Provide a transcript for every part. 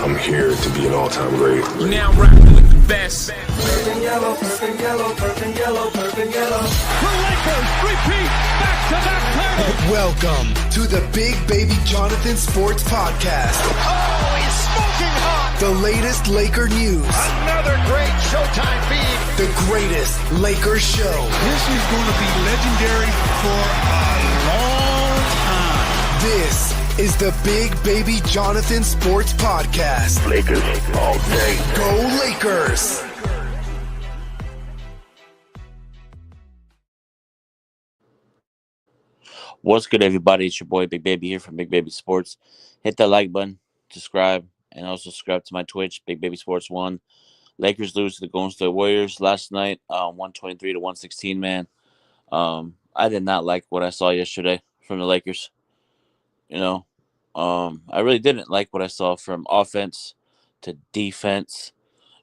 I'm here to be an all-time great. You now rocking with the best. Purple yellow, purple yellow, purple yellow, purple yellow. The Lakers repeat back-to-back titles. Welcome to the Big Baby Jonathan Sports Podcast. Oh, he's smoking hot. The latest Laker news. Another great Showtime feed. The greatest Lakers show. This is going to be legendary for a long time. This is the Big Baby Jonathan Sports Podcast. Lakers all day. Go Lakers! What's good, everybody? It's your boy Big Baby here from Big Baby Sports. Hit that like button, subscribe, and also subscribe to my Twitch, Big Baby Sports 1. Lakers lose to the Golden State Warriors last night, 123 to 116, man. I did not like what I saw yesterday from the Lakers. I really didn't like what I saw from offense to defense.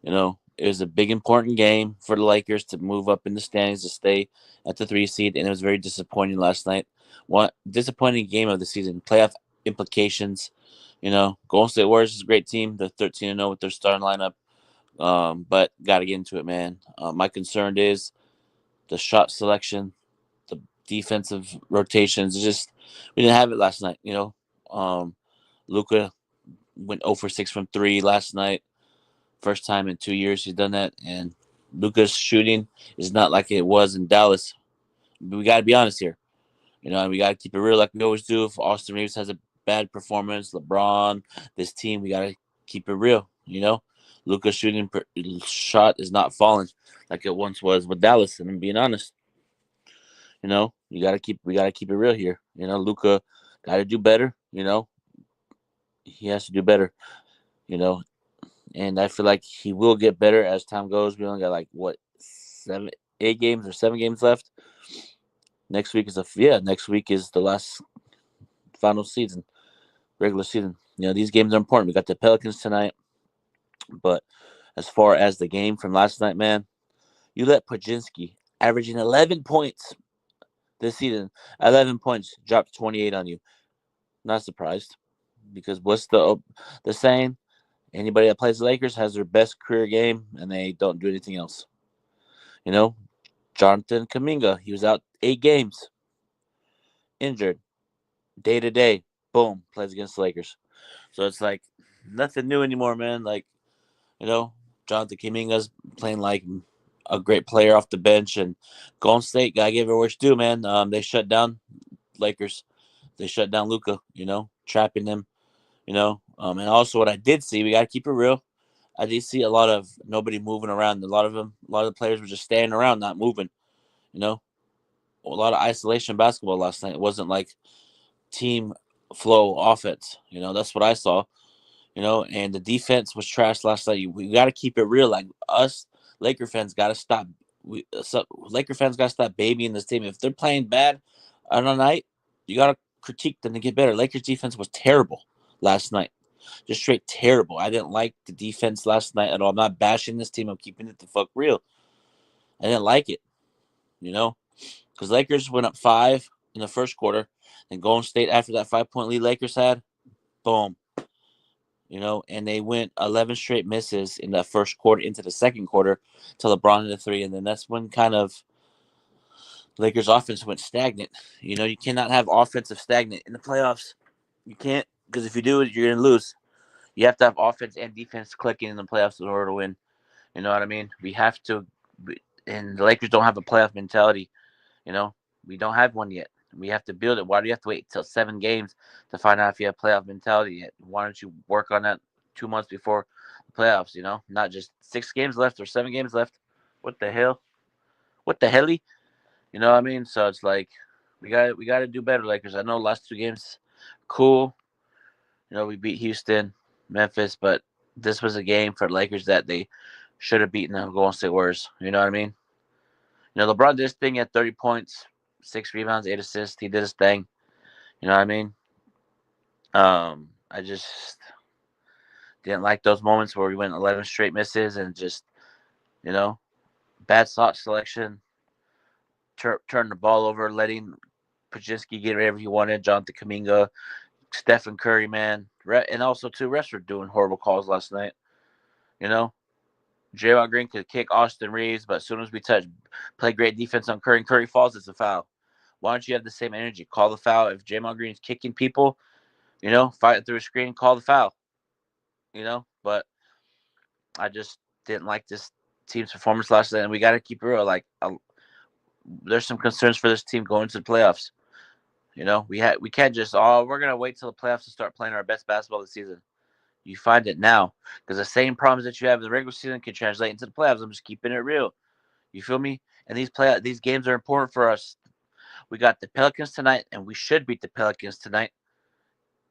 It was a big, important game for the Lakers to move up in the standings to stay at the 3 seed, and it was very disappointing last night. What disappointing game of the season, playoff implications. Golden State Warriors is a great team. They're 13-0 with their starting lineup, but got to get into it, man. My concern is the shot selection, the defensive rotations. We didn't have it last night. Luka went 0 for 6 from 3 last night. First time in 2 years he's done that, and Luka's shooting is not like it was in Dallas. But we got to be honest here. And we got to keep it real like we always do. If Austin Reeves has a bad performance, LeBron, this team, we got to keep it real. Luka's shooting shot is not falling like it once was with Dallas, and I'm being honest. We got to keep it real here. Luka got to do better. He has to do better. And I feel like he will get better as time goes. We only got 7 games left. Next week is the last final season, regular season. These games are important. We got the Pelicans tonight. But as far as the game from last night, man, you let Podziemski averaging 11 points this season, 11 points, drop 28 on you. Not surprised, because what's the saying? Anybody that plays the Lakers has their best career game, and they don't do anything else. Jonathan Kuminga, he was out 8 games, injured, day to day, boom, plays against the Lakers. So it's like nothing new anymore, man. Jonathan Kuminga's playing like a great player off the bench, and Golden State gotta give it where it's due, man. They shut down Lakers, they shut down Luka, trapping them, and also what I did see, we gotta keep it real. I did see a lot of nobody moving around. A lot of the players were just standing around, not moving. A lot of isolation basketball last night. It wasn't like team flow offense. That's what I saw. And the defense was trash last night. We got to keep it real. Like us, Laker fans got to stop. Laker fans got to stop babying this team. If they're playing bad on a night, you got to critique them to get better. Lakers defense was terrible last night. Just straight terrible. I didn't like the defense last night at all. I'm not bashing this team. I'm keeping it the fuck real. I didn't like it, because Lakers went up 5 in the first quarter, and Golden State, after that 5-point lead Lakers had, boom, and they went 11 straight misses in that first quarter into the second quarter till LeBron hit a 3, and then that's when kind of Lakers offense went stagnant. You cannot have offensive stagnant in the playoffs. You can't. Because if you do it, you're going to lose. You have to have offense and defense clicking in the playoffs in order to win. You know what I mean? We have to, and the Lakers don't have a playoff mentality. We don't have one yet. We have to build it. Why do you have to wait until 7 games to find out if you have playoff mentality yet? Why don't you work on that 2 months before the playoffs, Not just 6 games left or 7 games left. What the hell? What the helly? You know what I mean? So it's like we got to do better, Lakers. I know last 2 games, cool. We beat Houston, Memphis, but this was a game for the Lakers that they should have beaten the Golden State Warriors. You know what I mean? LeBron did his thing at 30 points, 6 rebounds, 8 assists. He did his thing. You know what I mean? I just didn't like those moments where we went 11 straight misses and just, bad shot selection, turn the ball over, letting Podziemski get whatever he wanted, Jonathan Kuminga Stephen Curry, man, and also too, refs were doing horrible calls last night. You know, Draymond Green could kick Austin Reeves, but as soon as we play great defense on Curry, and Curry falls, it's a foul. Why don't you have the same energy? Call the foul. If Draymond Green's kicking people, fighting through a screen, call the foul. But I just didn't like this team's performance last night, and we got to keep it real. There's some concerns for this team going to the playoffs. We can't just we're gonna wait till the playoffs to start playing our best basketball this season. You find it now, because the same problems that you have in the regular season can translate into the playoffs. I'm just keeping it real. You feel me? And these games are important for us. We got the Pelicans tonight, and we should beat the Pelicans tonight.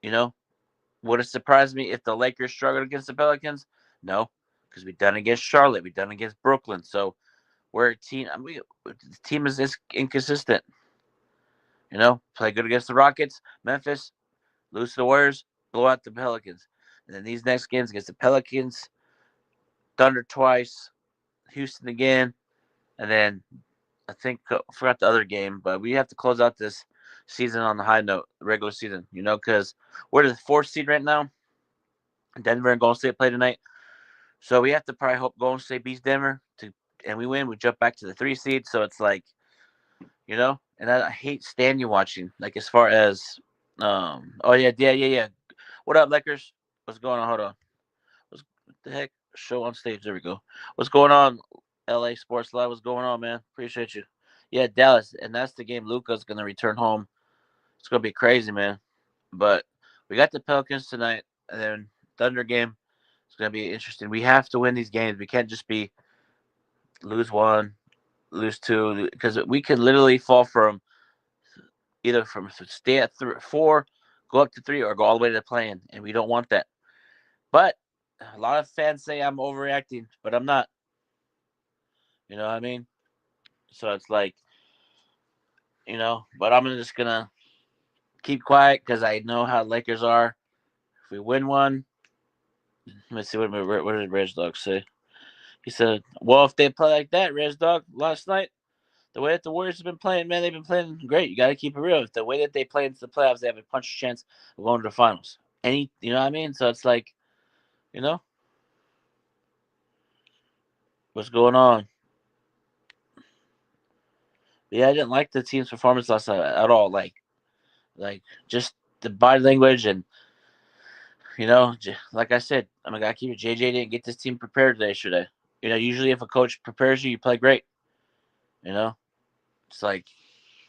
Would it surprise me if the Lakers struggled against the Pelicans? No, because we've done against Charlotte, we've done against Brooklyn. So we're a team. The team is inconsistent. Play good against the Rockets, Memphis, lose to the Warriors, blow out the Pelicans. And then these next games against the Pelicans, Thunder twice, Houston again, and then I forgot the other game, but we have to close out this season on the high note, the regular season, because we're the 4th seed right now. Denver and Golden State play tonight. So we have to probably hope Golden State beats Denver, and we win. We jump back to the 3 seed. So it's like, and I hate standing watching, as far as, yeah. What up, Lakers? What's going on? Hold on. What the heck? Show on stage. There we go. What's going on, LA Sports Live? What's going on, man? Appreciate you. Yeah, Dallas. And that's the game Luka's going to return home. It's going to be crazy, man. But we got the Pelicans tonight. And then Thunder game. It's going to be interesting. We have to win these games. We can't just be lose 1, lose 2. Because we could literally fall from stay at 4, go up to 3, or go all the way to the play-in. And we don't want that. But a lot of fans say I'm overreacting, but I'm not. You know what I mean? So it's like, but I'm just going to keep quiet because I know how Lakers are. If we win one, let's see what did Reg Dog say? He said, well, if they play like that, Reg Dog, last night, the way that the Warriors have been playing, man, they've been playing great. You got to keep it real. If the way that they play into the playoffs, they have a punch chance of going to the finals. You know what I mean? So it's like, what's going on? Yeah, I didn't like the team's performance last night at all. Like just the body language and, like I said, I'm going to keep it. JJ didn't get this team prepared yesterday. Usually if a coach prepares you, you play great. It's like,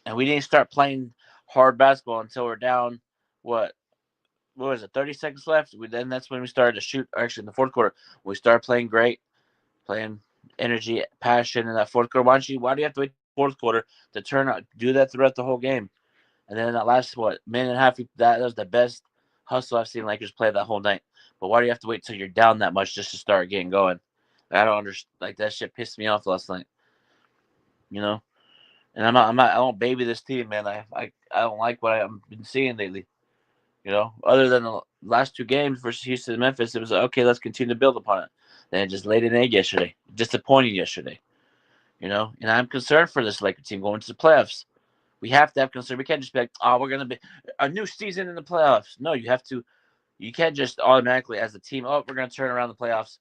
and we didn't start playing hard basketball until we're down, what was it, 30 seconds left? Then that's when we started to shoot. Actually, in the fourth quarter, we started playing great, playing energy, passion in that fourth quarter. Why do you have to wait fourth quarter to turn out, do that throughout the whole game? And then that last, minute and a half, that was the best hustle I've seen Lakers play that whole night. But why do you have to wait till you're down that much just to start getting going? I don't understand. That shit pissed me off last night. And I don't baby this team, man. I don't like what I've been seeing lately. Other than the last 2 games versus Houston and Memphis, it was okay, let's continue to build upon it. Then it just laid an egg yesterday. Disappointing yesterday. And I'm concerned for this Lakers team going to the playoffs. We have to have concern. We can't just be like, we're going to be a new season in the playoffs. No, you have to. You can't just automatically, as a team, we're going to turn around the playoffs.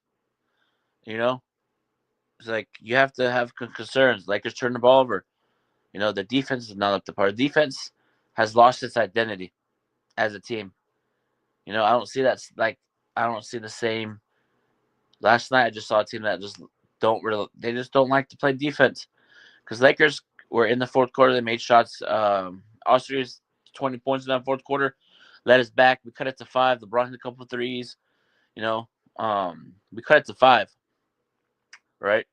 It's like you have to have concerns. Lakers turn the ball over. The defense is not up to par. The defense has lost its identity as a team. I don't see that. I don't see the same. Last night, I just saw a team that just don't like to play defense. Because Lakers were in the fourth quarter. They made shots. Austria's 20 points in that fourth quarter. Led us back. We cut it to 5. LeBron hit a couple of threes. We cut it to 5. Right?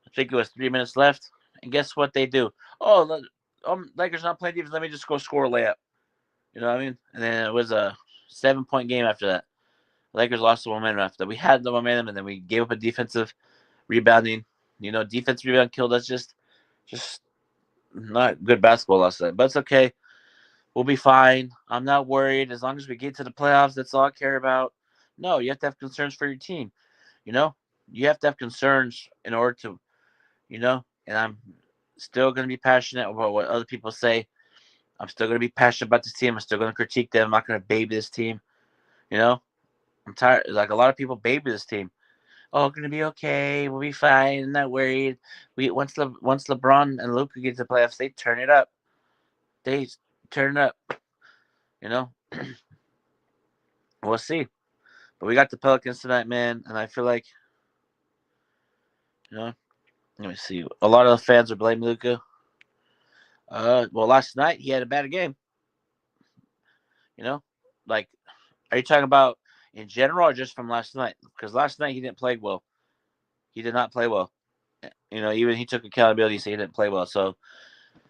I think it was 3 minutes left. And guess what they do? Lakers not playing defense. Let me just go score a layup. You know what I mean? And then it was a 7-point game after that. Lakers lost the momentum after that. We had the momentum, and then we gave up a defensive rebounding. Defensive rebound killed us. Just not good basketball last night. But it's okay. We'll be fine. I'm not worried. As long as we get to the playoffs, that's all I care about. No, you have to have concerns for your team. You have to have concerns in order to, and I'm still going to be passionate about what other people say. I'm still going to be passionate about this team. I'm still going to critique them. I'm not going to baby this team. You know, I'm tired. Like a lot of people baby this team. Oh, going to be okay. We'll be fine. I'm not worried. Once LeBron and Luka get to the playoffs, they turn it up. They turn it up. You know, we'll see. But we got the Pelicans tonight, man, and I feel like, you know, let me see. A lot of the fans are blaming Luka. Well, last night he had a bad game. You know, like, are you talking about in general or just from last night? Because last night he didn't play well. He did not play well. You know, even he took accountability, so he didn't play well. So,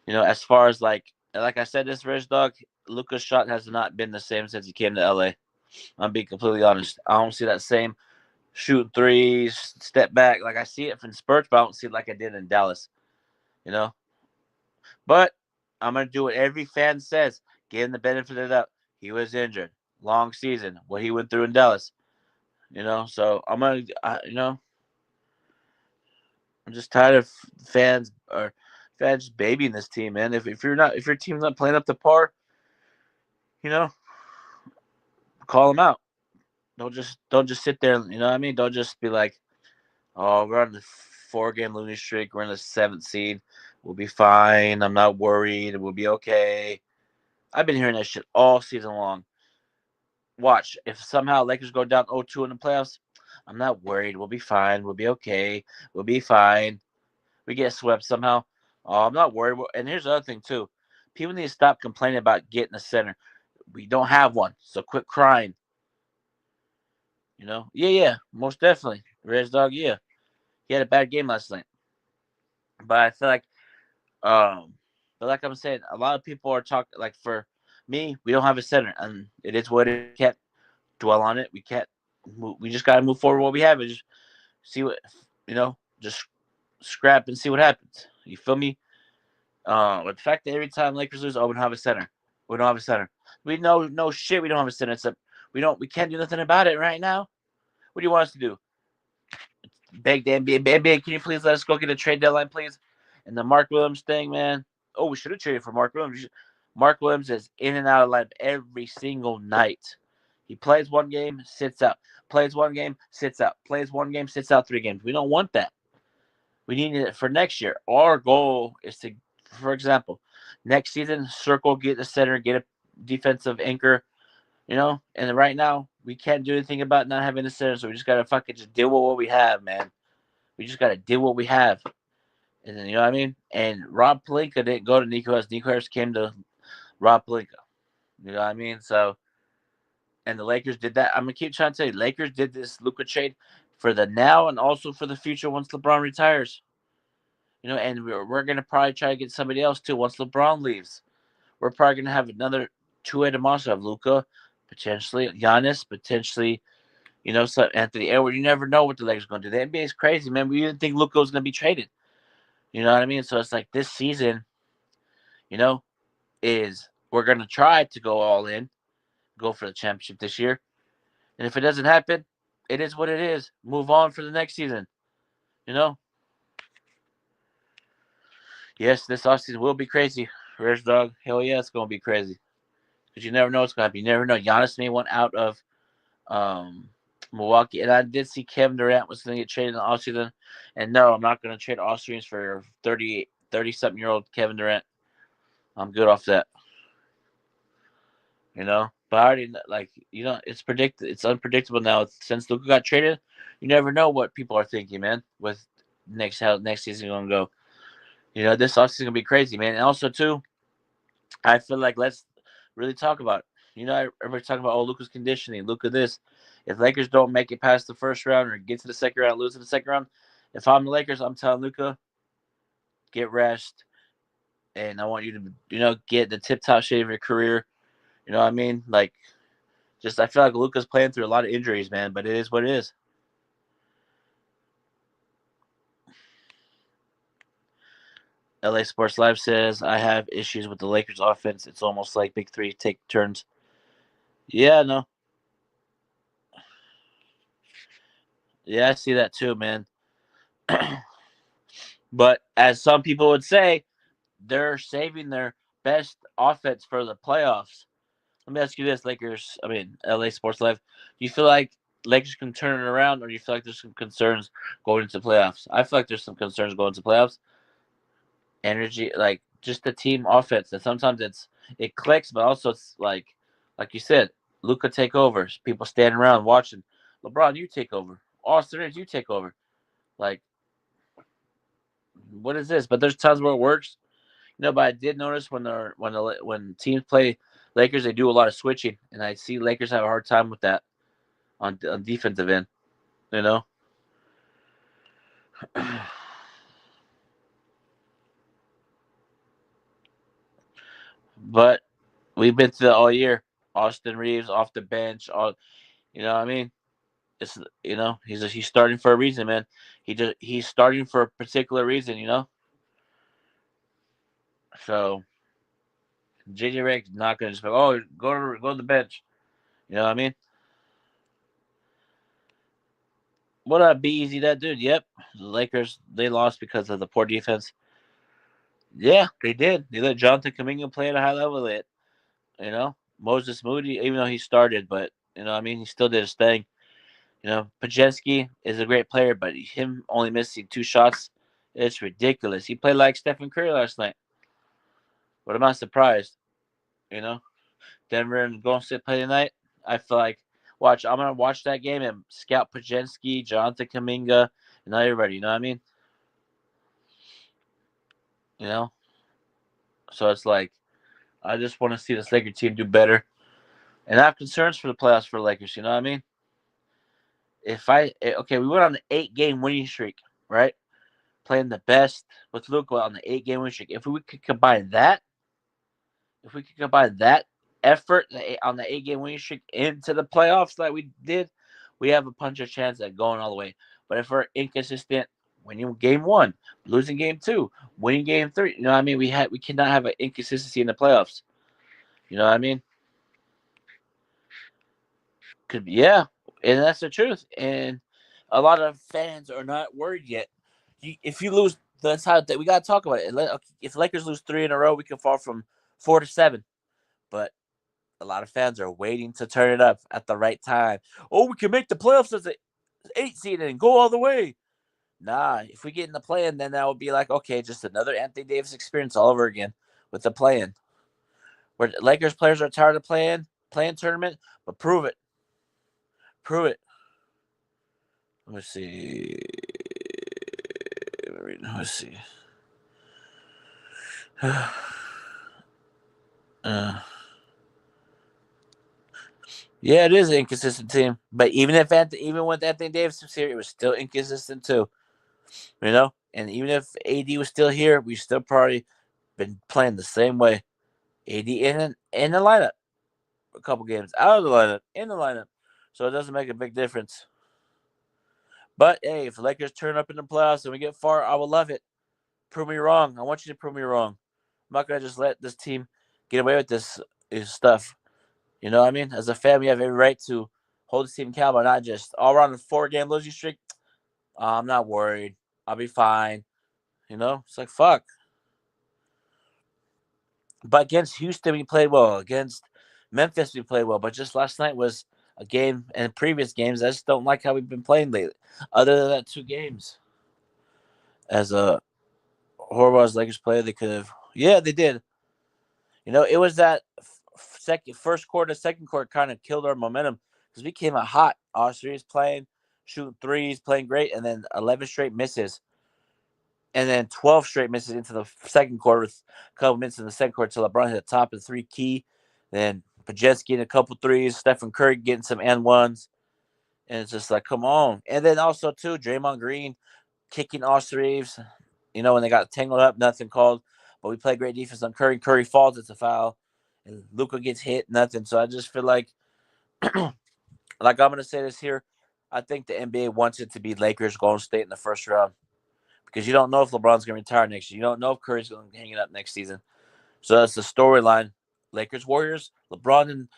you know, as far as like I said, this Rich Dog, Luka's shot has not been the same since he came to LA. I'm being completely honest. I don't see that same shooting threes, step back. Like I see it from spurts, but I don't see it like I did in Dallas. You know? But I'm going to do what every fan says. Give him the benefit of the doubt. He was injured. Long season. What he went through in Dallas. You know? So I'm going to, you know, I'm just tired of fans babying this team, man. If your team's not playing up to par, you know, call them out. Don't just sit there. You know what I mean? Don't just be like, oh, we're on the 4-game losing streak. We're in the 7th seed. We'll be fine. I'm not worried. We'll be okay. I've been hearing that shit all season long. Watch. If somehow Lakers go down 0-2 in the playoffs, I'm not worried. We'll be fine. We'll be okay. We'll be fine. We get swept somehow. Oh, I'm not worried. And here's the other thing, too. People need to stop complaining about getting a center. We don't have one, so quit crying. You know? Yeah, most definitely. Rez Dog, yeah. He had a bad game last night. But I feel like, but like I'm saying, a lot of people are talking, like for me, we don't have a center. And it is what it is. We can't dwell on it. We can't move. We just got to move forward what we have and just see what, you know, just scrap and see what happens. You feel me? With the fact that every time Lakers lose, we don't have a center. We don't have a center. We know no shit. We don't have a center. Except we can't do nothing about it right now. What do you want us to do? Beg the NBA, can you please let us go get a trade deadline, please? And the Mark Williams thing, man. Oh, we should have traded for Mark Williams. Mark Williams is in and out of lineup every single night. He plays one game, sits out. Plays one game, sits out. Plays one game, sits out 3 games. We don't want that. We need it for next year. Our goal is to, for example, next season, get the center, get a defensive anchor, you know? And right now, we can't do anything about not having a center, so we just got to fucking just deal with what we have, man. We just got to deal with what we have. And then, you know what I mean? And Rob Pelinka didn't go to Nico Harris. Nico Harris came to Rob Pelinka. You know what I mean? So, and the Lakers did that. I'm going to keep trying to tell you, Lakers did this Luka trade for the now and also for the future once LeBron retires. You know, and we're going to probably try to get somebody else too once LeBron leaves. We're probably going to have another two-headed monster of Luka, potentially Giannis, potentially, you know, so Anthony Edwards. You never know what the Lakers are going to do. The NBA is crazy, man. We didn't think Luka was going to be traded. You know what I mean? So it's like this season, you know, we're going to try to go all in, go for the championship this year. And if it doesn't happen, it is what it is. Move on for the next season. You know? Yes, this offseason will be crazy. Rich Dog, hell yeah, it's going to be crazy. Because you never know what's going to happen. You never know. Giannis may want out of Milwaukee. And I did see Kevin Durant was going to get traded in the offseason. And no, I'm not going to trade Austrians for 30-something-year-old Kevin Durant. I'm good off that. You know? But I already, like, you know, it's unpredictable now. Since Luka got traded, you never know what people are thinking, man, with how next season going to go. You know, this offseason going to be crazy, man. And also, too, I feel like let's really talk about it. You know, everybody's talking about, Luka's conditioning, Luka this. If Lakers don't make it past the first round or get to the second round, lose in the second round, if I'm the Lakers, I'm telling Luka, get rest. And I want you to, you know, get the tip-top shape of your career. You know what I mean? Like, I feel like Luka's playing through a lot of injuries, man, but it is what it is. LA Sports Live says, I have issues with the Lakers offense. It's almost like Big Three take turns. Yeah, no. Yeah, I see that too, man. But as some people would say, they're saving their best offense for the playoffs. Let me ask you this, LA Sports Live. Do you feel like Lakers can turn it around, or do you feel like there's some concerns going into playoffs? I feel like there's some concerns going into playoffs. Energy, like just the team offense, and sometimes it clicks, but also it's like you said, Luka take over. People standing around watching. LeBron, you take over. Austin Reeves, you take over. Like, what is this? But there's times where it works. But I did notice when teams play Lakers, they do a lot of switching, and I see Lakers have a hard time with that on defensive end. You know. But we've been through that all year. Austin Reeves off the bench. You know what I mean? It's he's starting for a reason, man. He's starting for a particular reason, So JJ Redick's not gonna just go to the bench. You know what I mean? What up, Be Easy, that dude? Yep. The Lakers, they lost because of the poor defense. Yeah, they did. They let Jonathan Kuminga play at a high level. Moses Moody, even though he started, but he still did his thing. Pajensky is a great player, but him only missing 2 shots, it's ridiculous. He played like Stephen Curry last night. But I'm not surprised. Denver and Golden State play tonight. I feel like, I'm going to watch that game and scout Pajensky, Jonathan Kuminga, and everybody. You know what I mean? So it's like, I just want to see this Lakers team do better. And I have concerns for the playoffs for the Lakers. You know what I mean? We went on an 8-game winning streak, right? Playing the best with Luka on the 8-game winning streak. If we could combine that effort on the 8-game winning streak into the playoffs like we did, we have a puncher's chance at going all the way. But if we're inconsistent, winning game 1, losing game 2, winning game 3, you know what I mean? We cannot have an inconsistency in the playoffs. You know what I mean? Yeah, and that's the truth. And a lot of fans are not worried yet. If you lose, that's how we got to talk about it. If Lakers lose 3 in a row, we can fall from 4 to 7. But a lot of fans are waiting to turn it up at the right time. Oh, we can make the playoffs as an 8 seed and go all the way. Nah, if we get in the play-in, then that would be like, okay, just another Anthony Davis experience all over again with the play-in. Where Lakers players are tired of playing tournament, but prove it. Prove it. Let me see. Let's see. Yeah, it is an inconsistent team. But even with Anthony Davis was here, it was still inconsistent too. And even if AD was still here, we still probably been playing the same way. AD in the lineup, a couple games out of the lineup, in the lineup, so it doesn't make a big difference. But hey, if the Lakers turn up in the playoffs and we get far, I will love it. Prove me wrong. I want you to prove me wrong. I'm not gonna just let this team get away with this stuff. You know what I mean? As a fan, we have every right to hold the team accountable, not just all around a 4-game losing streak. I'm not worried. I'll be fine. It's like, fuck. But against Houston, we played well. Against Memphis, we played well. But just last night was a game, and previous games, I just don't like how we've been playing lately. Other than that 2 games. As a horrible as Lakers player, they could have. Yeah, they did. It was that first quarter, second quarter kind of killed our momentum because we came out hot. Austin Reeves playing, shooting threes, playing great, and then 11 straight misses. And then 12 straight misses into the second quarter with a couple minutes in the second quarter until LeBron hit the top of the 3 key. Then Pajensky getting a couple threes, Stephen Curry getting some and ones. And it's just like, come on. And then also, too, Draymond Green kicking Austin Reeves. When they got tangled up, nothing called. But we played great defense on Curry. Curry falls, it's a foul. And Luka gets hit, nothing. So I just feel like, I'm going to say this here, I think the NBA wants it to be Lakers, Golden State in the first round. Because you don't know if LeBron's going to retire next year. You don't know if Curry's going to hang it up next season. So that's the storyline. Lakers, Warriors, LeBron and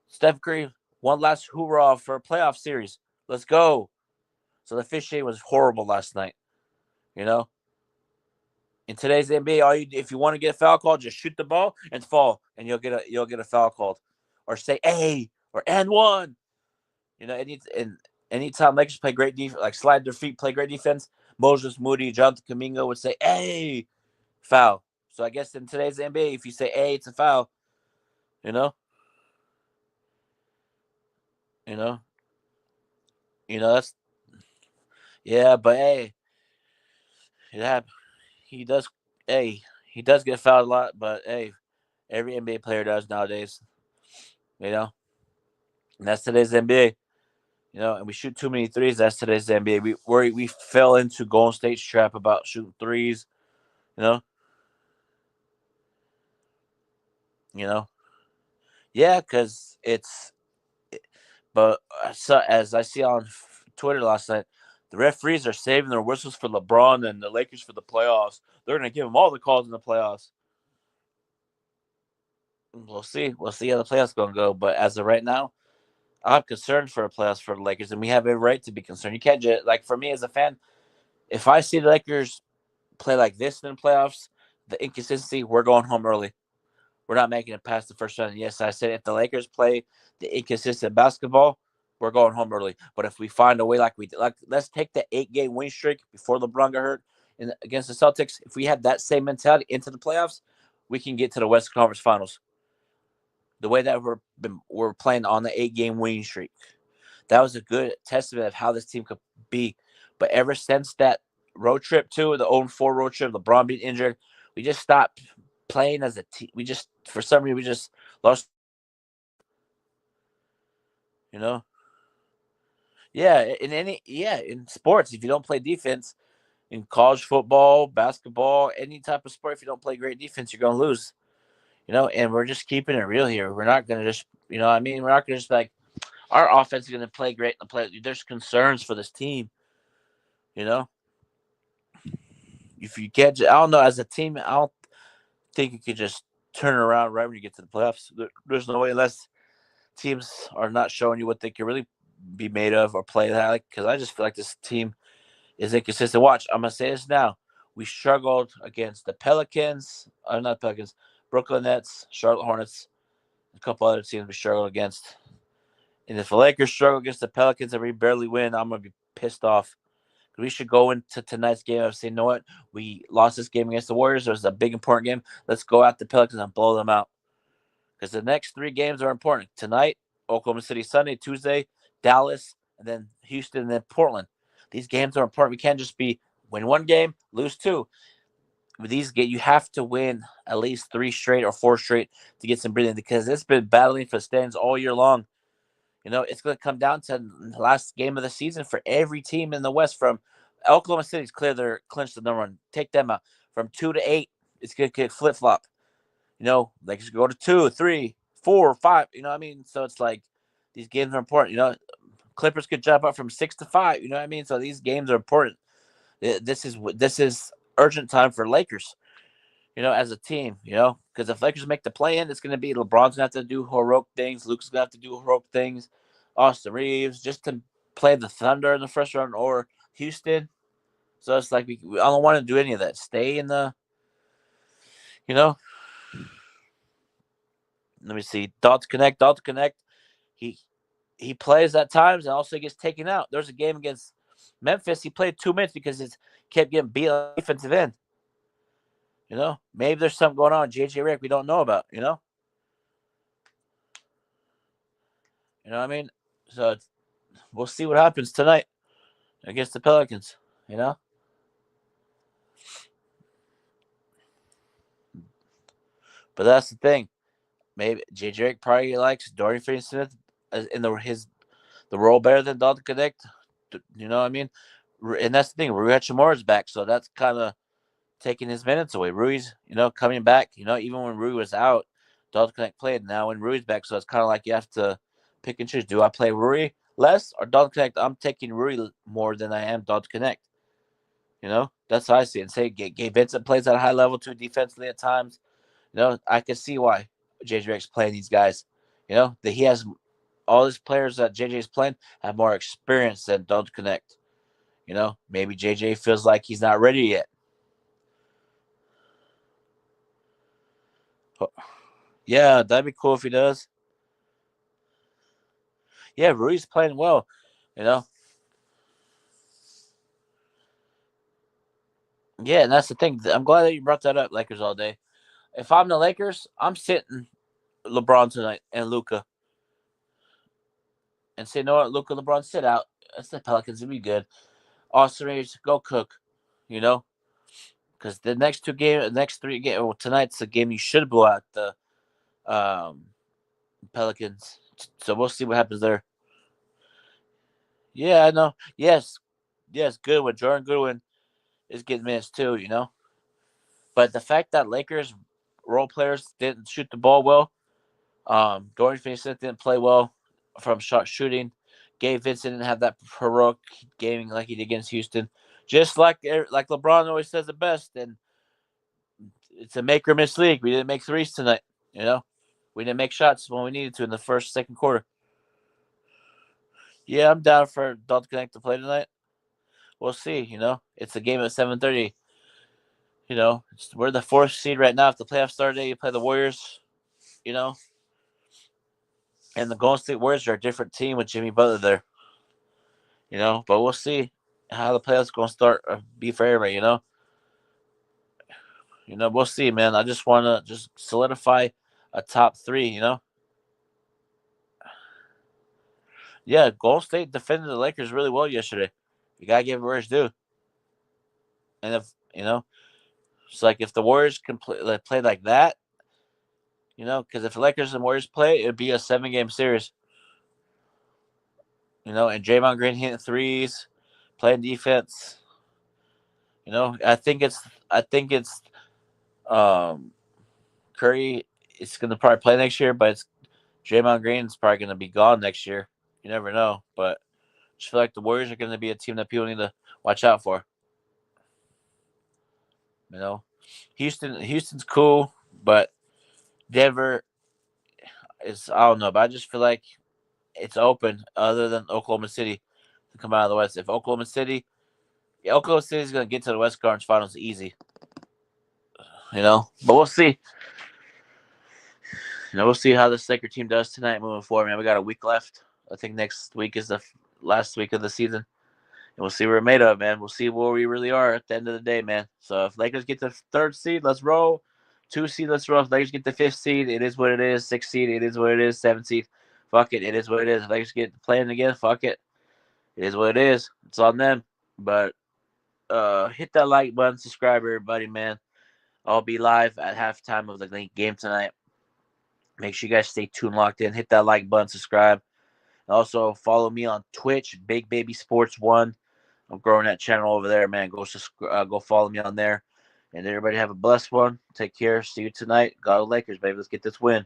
Steph Curry, one last hoorah for a playoff series. Let's go. So the officiating was horrible last night. In today's NBA, if you want to get a foul call, just shoot the ball and fall, and you'll get a foul called, or say "hey" or "and one." Anytime Lakers play great defense, like slide their feet, play great defense, Moses Moody, Jonathan Kuminga would say "hey," foul. So I guess in today's NBA, if you say "hey," it's a foul. You know, you know, that's but hey, yeah, he does. Hey, he does get fouled a lot, but hey, every NBA player does nowadays. And that's today's NBA. And we shoot too many threes. That's today's NBA. We fell into Golden State's trap about shooting threes. You know. Yeah, because but as I see on Twitter last night, the referees are saving their whistles for LeBron and the Lakers for the playoffs. They're going to give them all the calls in the playoffs. We'll see. We'll see how the playoffs going to go. But as of right now, I'm concerned for the playoffs for the Lakers, and we have a right to be concerned. You can't just, like, for me as a fan, if I see the Lakers play like this in the playoffs, the inconsistency, we're going home early. We're not making it past the first round. Yes, I said if the Lakers play the inconsistent basketball, we're going home early. But if we find a way let's take the 8-game win streak before LeBron got hurt against the Celtics. If we have that same mentality into the playoffs, we can get to the Western Conference Finals. The way that we're playing on the 8-game winning streak, that was a good testament of how this team could be. But ever since that road trip too, the 0-4 road trip, LeBron being injured, we just stopped playing as a team. For some reason, we just lost. Yeah, in sports, if you don't play defense, in college football, basketball, any type of sport, if you don't play great defense, you're gonna lose. And we're just keeping it real here. We're not gonna just, we're not gonna just like our offense is gonna play great and play. There's concerns for this team. If you can't, I don't know, as a team, I don't think you could just turn around right when you get to the playoffs. There's no way, unless teams are not showing you what they can really be made of or play that. Because I just feel like this team is inconsistent. Watch, I'm gonna say this now. We struggled against the Pelicans, not Pelicans, Brooklyn Nets, Charlotte Hornets, a couple other teams we struggled against. And if the Lakers struggle against the Pelicans and we barely win, I'm gonna be pissed off. We should go into tonight's game and say, you know what? We lost this game against the Warriors. It was a big, important game. Let's go at the Pelicans and blow them out. Because the next 3 games are important. Tonight, Oklahoma City, Sunday, Tuesday, Dallas, and then Houston, and then Portland. These games are important. We can't just win 1 game, lose 2. With these games, you have to win at least 3 straight or 4 straight to get some breathing, because it's been battling for stands all year long. It's going to come down to the last game of the season for every team in the West. From Oklahoma City's clinched the number 1. Take them out. From 2 to 8, it's going to get flip-flop. They just go to 2, 3, 4, 5. So it's like these games are important. Clippers could jump up from 6 to 5. So these games are important. This is urgent time for Lakers. As a team. Because if Lakers make the play-in, it's going to be LeBron's going to have to do heroic things. Luka's going to have to do heroic things. Austin Reeves, just to play the Thunder in the first round, or Houston. So it's like I don't want to do any of that. Stay in the, Let me see. Dalton Connect. He plays at times and also gets taken out. There's a game against Memphis. He played 2 minutes because he kept getting beat on the defensive end. Maybe there's something going on. JJ Redick we don't know about. So we'll see what happens tonight against the Pelicans. But that's the thing. Maybe JJ Redick probably likes Dorian Finney-Smith in the role better than Dalton Connect. And that's the thing. Rui Hachimura's back, so that's kind of taking his minutes away. Rui's, coming back. Even when Rui was out, Dalton Connect played. Now when Rui's back, so it's kind of like you have to pick and choose. Do I play Rui less or Dalton Connect? I'm taking Rui more than I am Dalton Connect. That's how I see it. And say Gabe Vincent plays at a high level too defensively at times. I can see why JJ Redick's playing these guys. That he has all these players that JJ's playing have more experience than Dalton Connect. Maybe JJ feels like he's not ready yet. Yeah, that'd be cool if he does. Yeah, Rui's playing well, you know. Yeah, and that's the thing. I'm glad that you brought that up, Lakers all day. If I'm the Lakers, I'm sitting LeBron tonight and Luca, and say, you know what, Luca, LeBron, sit out. That's the Pelicans. It'll be good. Austin Reeves, go cook, you know, because the next three games, well, tonight's the game you should blow out the Pelicans. So we'll see what happens there. Yeah, I know. Yes, Goodwin, Jordan Goodwin is getting minutes too, you know. But the fact that Lakers role players didn't shoot the ball well, Dorian Finney-Smith didn't play well from shot shooting. Gabe Vincent didn't have that heroic gaming like he did against Houston. Just like LeBron always says it best, and it's a make or miss league. We didn't make threes tonight, you know. We didn't make shots when we needed to in the second quarter. Yeah, I'm down for Dalton Connect to play tonight. We'll see, you know. It's a game at 7:30. You know, we're the 4th seed right now. If the playoffs start today, you play the Warriors, you know. And the Golden State Warriors are a different team with Jimmy Butler there. You know, but we'll see how the playoffs going to start be for everybody, you know. You know, we'll see, man. I just want to just solidify a top 3, you know. Yeah, Golden State defended the Lakers really well yesterday. You got to give it where it's due. And if, you know, it's like if the Warriors can play like that, you know, because if the Lakers and Warriors play, it would be a 7-game series. You know, and Draymond Green hitting threes, playing defense. You know, I think it's Curry is going to probably play next year, but it's Draymond Green's probably going to be gone next year. You never know, but I just feel like the Warriors are going to be a team that people need to watch out for. You know, Houston's cool, but Denver is, I don't know, but I just feel like it's open other than Oklahoma City to come out of the West. If Oklahoma City is going to get to the West Conference Finals easy, you know, but we'll see. You know, we'll see how this Laker team does tonight moving forward, man. We got a week left. I think next week is the last week of the season. And we'll see what we're made of, man. We'll see where we really are at the end of the day, man. So if Lakers get the 3rd seed, let's roll. 2 seed, let's roll. If Lakers get the 5th seed, it is what it is. 6th seed, it is what it is. 7th seed, fuck it. It is what it is. If Lakers get playing again, fuck it. It is what it is. It's on them. But hit that like button, subscribe, everybody, man. I'll be live at halftime of the game tonight. Make sure you guys stay tuned, locked in. Hit that like button, subscribe. And also follow me on Twitch, Big Baby Sports 1. I'm growing that channel over there, man. Go follow me on there. And everybody have a blessed one. Take care. See you tonight. Go Lakers, baby. Let's get this win.